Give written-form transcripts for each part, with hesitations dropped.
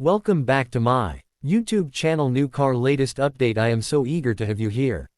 Welcome back to my YouTube channel. New car latest update. I am so eager to have you here.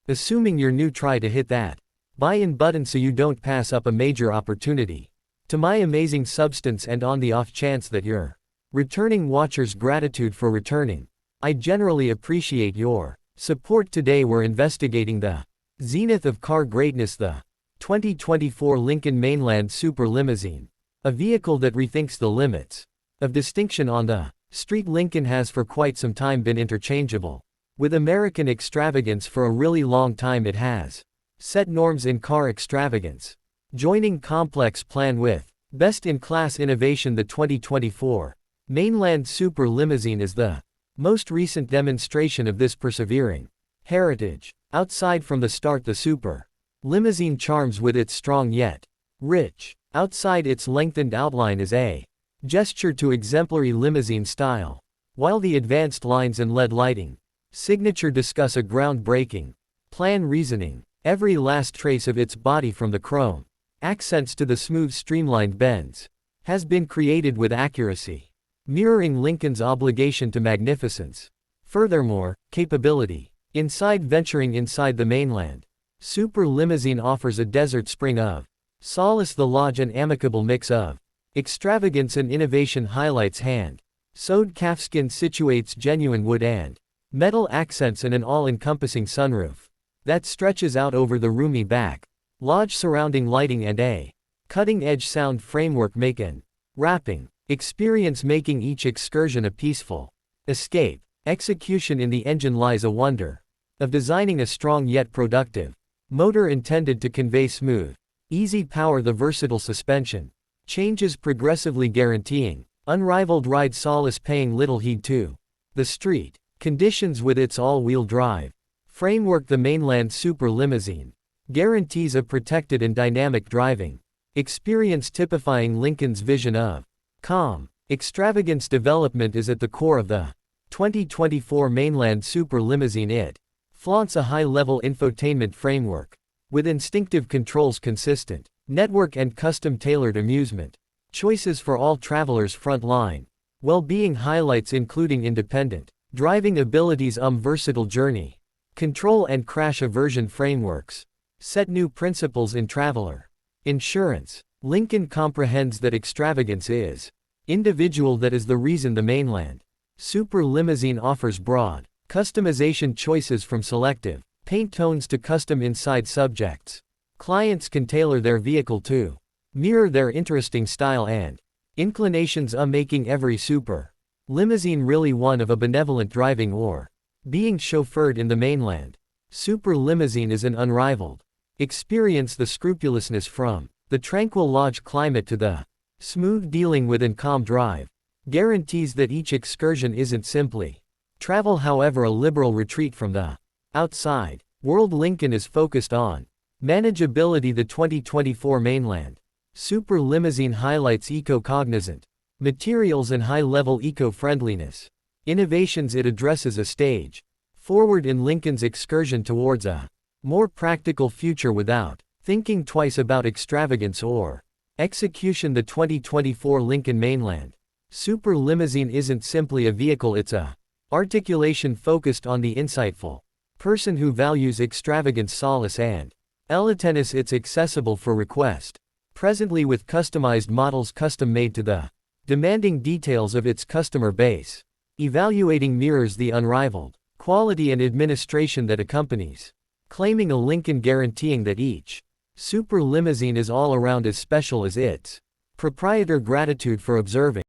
Assuming you're new, try to hit that buy in button so you don't pass up a major opportunity. To my amazing substance, and on the off chance that you're returning watchers, gratitude for returning. I generally appreciate your support. Today we're investigating the zenith of car greatness, the 2024 Lincoln Mainland Super Limousine. A vehicle that rethinks the limits of distinction on the street. Lincoln has for quite some time been interchangeable with American extravagance. For a really long time it has set norms in car extravagance, joining complex plan with best-in-class innovation. The 2024 Mainland Super Limousine is the most recent demonstration of this persevering heritage. Outside from the start, the Super Limousine charms with its strong yet rich outside. Its lengthened outline is a gesture to exemplary limousine style, while the advanced lines and LED lighting signature discuss a groundbreaking plan reasoning. Every last trace of its body, from the chrome accents to the smooth streamlined bends, has been created with accuracy, mirroring Lincoln's obligation to magnificence. Furthermore, capability. Inside. Venturing inside the Mainland Super Limousine offers a desert spring of solace. The lodge, an amicable mix of extravagance and innovation, highlights hand-sewed calfskin, situates genuine wood and metal accents, and an all-encompassing sunroof that stretches out over the roomy back lodge. Surrounding lighting and a cutting-edge sound framework make an wrapping experience, making each excursion a peaceful escape. Execution. In the engine lies a wonder of designing a strong yet productive motor intended to convey smooth, easy power. The versatile suspension changes progressively, guaranteeing unrivaled ride solace, paying little heed to the street conditions with its all-wheel drive framework. The Mainland Super Limousine guarantees a protected and dynamic driving experience, typifying Lincoln's vision of calm extravagance. Development is at the core of the 2024 Mainland Super Limousine. It flaunts a high-level infotainment framework with instinctive controls, consistent network, and custom-tailored amusement choices for all travelers. Frontline well-being highlights, including independent driving abilities, versatile journey control, and crash aversion frameworks set new principles in traveler insurance. Lincoln comprehends that extravagance is individual. That is the reason the Mainland Super Limousine offers broad customization choices, from selective paint tones to custom inside subjects. Clients can tailor their vehicle to mirror their interesting style and inclinations, making every Super Limousine really one of a benevolent driving or being chauffeured. In the Mainland Super Limousine is an unrivaled experience. The scrupulousness, from the tranquil lodge climate to the smooth dealing with and calm drive, guarantees that each excursion isn't simply travel, however a liberal retreat from the outside world. Lincoln is focused on manageability. The 2024 Mainland Super Limousine highlights eco-cognizant materials and high-level eco-friendliness innovations. It addresses a stage forward in Lincoln's excursion towards a more practical future without thinking twice about extravagance or execution. The 2024 Lincoln Mainland Super Limousine isn't simply a vehicle, it's a articulation focused on the insightful person who values extravagance, solace, and elegancy. It's accessible for request presently, with customized models custom made to the demanding details of its customer base. Evaluating mirrors the unrivaled quality and administration that accompanies claiming a Lincoln, guaranteeing that each Super Limousine is all around as special as its proprietor. Gratitude for observing.